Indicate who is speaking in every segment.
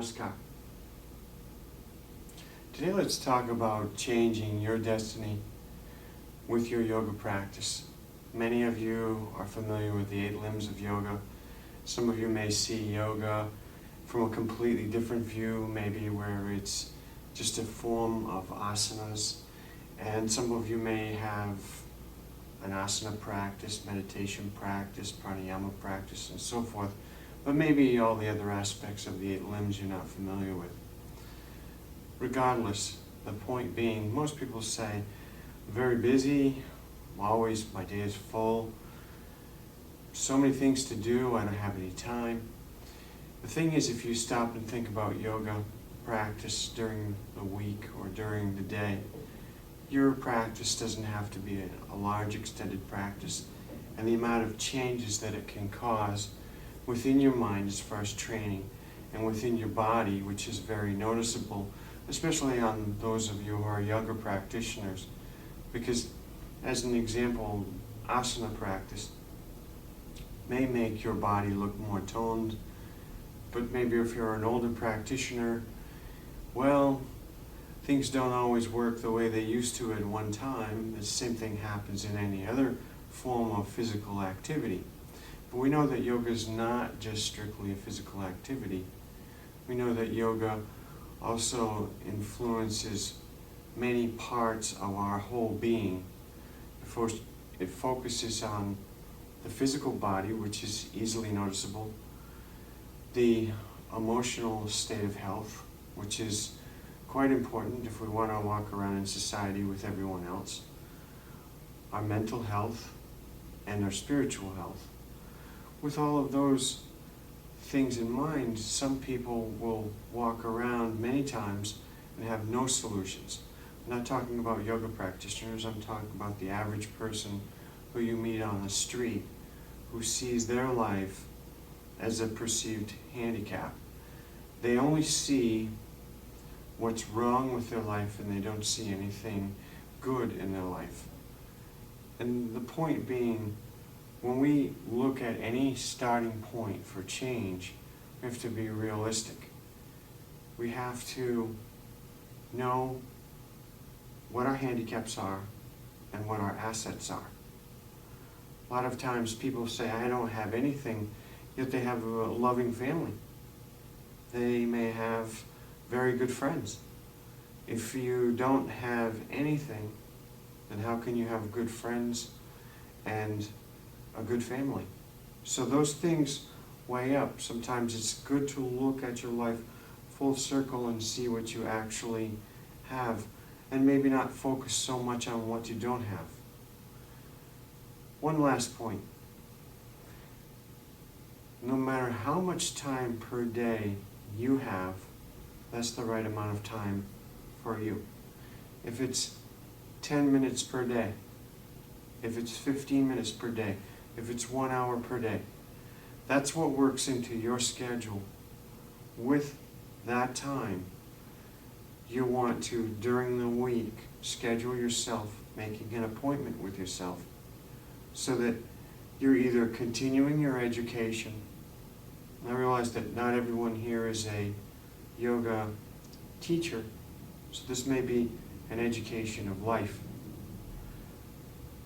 Speaker 1: Namaskar. Today let's talk about changing your destiny with your yoga practice. Many of you are familiar with the 8 limbs of yoga. Some of you may see yoga from a completely different view, maybe where it's just a form of asanas. And some of you may have an asana practice, meditation practice, pranayama practice, and so forth. But maybe all the other aspects of the 8 limbs you're not familiar with. Regardless, the point being, most people say, very busy, always, my day is full, so many things to do, I don't have any time. The thing is, if you stop and think about yoga practice during the week or during the day, your practice doesn't have to be a large extended practice, and the amount of changes that it can cause within your mind as far as training and within your body, which is very noticeable, especially on those of you who are yoga practitioners. Because as an example, asana practice may make your body look more toned, but maybe if you're an older practitioner, well, things don't always work the way they used to at one time. The same thing happens in any other form of physical activity. But we know that yoga is not just strictly a physical activity. We know that yoga also influences many parts of our whole being. It focuses on the physical body, which is easily noticeable, the emotional state of health, which is quite important if we want to walk around in society with everyone else, our mental health, and our spiritual health. With all of those things in mind, some people will walk around many times and have no solutions. I'm not talking about yoga practitioners, I'm talking about the average person who you meet on the street who sees their life as a perceived handicap. They only see what's wrong with their life and they don't see anything good in their life. And the point being, when we look at any starting point for change, we have to be realistic. We have to know what our handicaps are and what our assets are. A lot of times people say, I don't have anything, yet they have a loving family. They may have very good friends. If you don't have anything, then how can you have good friends and a good family? So those things weigh up. Sometimes it's good to look at your life full circle and see what you actually have, and maybe not focus so much on what you don't have. One last point. No matter how much time per day you have, that's the right amount of time for you. If it's 10 minutes per day, if it's 15 minutes per day, if it's 1 hour per day, that's what works into your schedule. With that time, you want to, during the week, schedule yourself, making an appointment with yourself, so that you're either continuing your education. I realize that not everyone here is a yoga teacher, so this may be an education of life.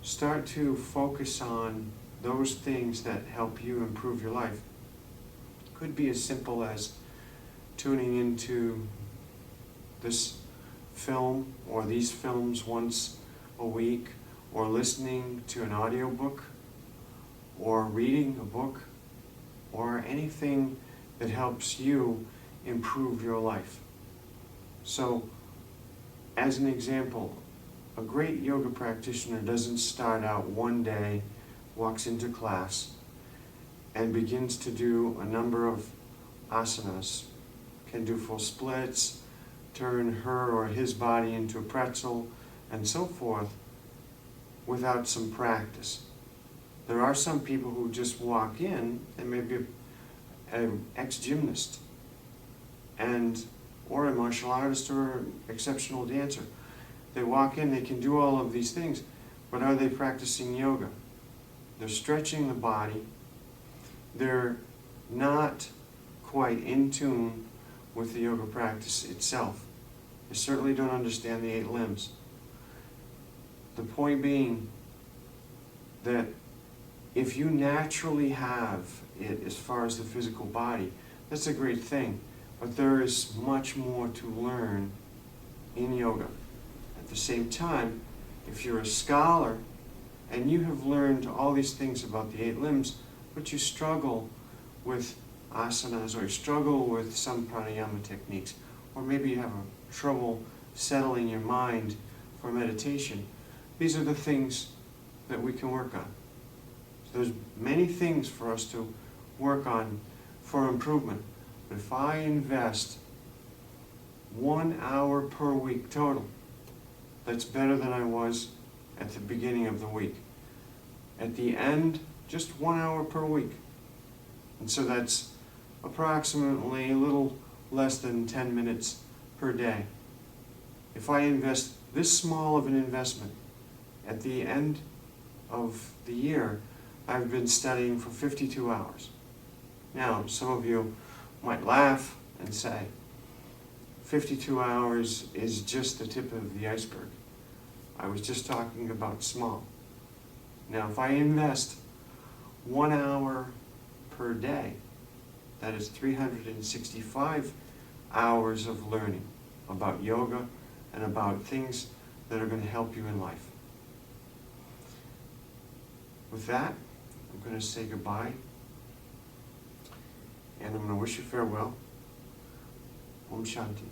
Speaker 1: Start to focus on those things that help you improve your life. It could be as simple as tuning into this film or these films once a week, or listening to an audiobook, or reading a book, or anything that helps you improve your life. So, as an example, a great yoga practitioner doesn't start out one day, walks into class, and begins to do a number of asanas, can do full splits, turn her or his body into a pretzel, and so forth, without some practice. There are some people who just walk in and maybe an ex-gymnast or a martial artist or an exceptional dancer. They walk in, they can do all of these things, but are they practicing yoga? They're stretching the body. They're not quite in tune with the yoga practice itself. I certainly don't understand the 8 limbs. The point being that if you naturally have it as far as the physical body, that's a great thing. But there is much more to learn in yoga. At the same time, if you're a scholar and you have learned all these things about the 8 limbs, but you struggle with asanas, or you struggle with some pranayama techniques, or maybe you have trouble settling your mind for meditation, these are the things that we can work on. So there's many things for us to work on for improvement. But if I invest 1 hour per week total, that's better than I was at the beginning of the week. At the end, just 1 hour per week. And so that's approximately a little less than 10 minutes per day. If I invest this small of an investment, at the end of the year, I've been studying for 52 hours. Now, some of you might laugh and say, 52 hours is just the tip of the iceberg. I was just talking about small. Now, if I invest 1 hour per day, that is 365 hours of learning about yoga and about things that are going to help you in life. With that, I'm going to say goodbye, and I'm going to wish you farewell. Om Shanti.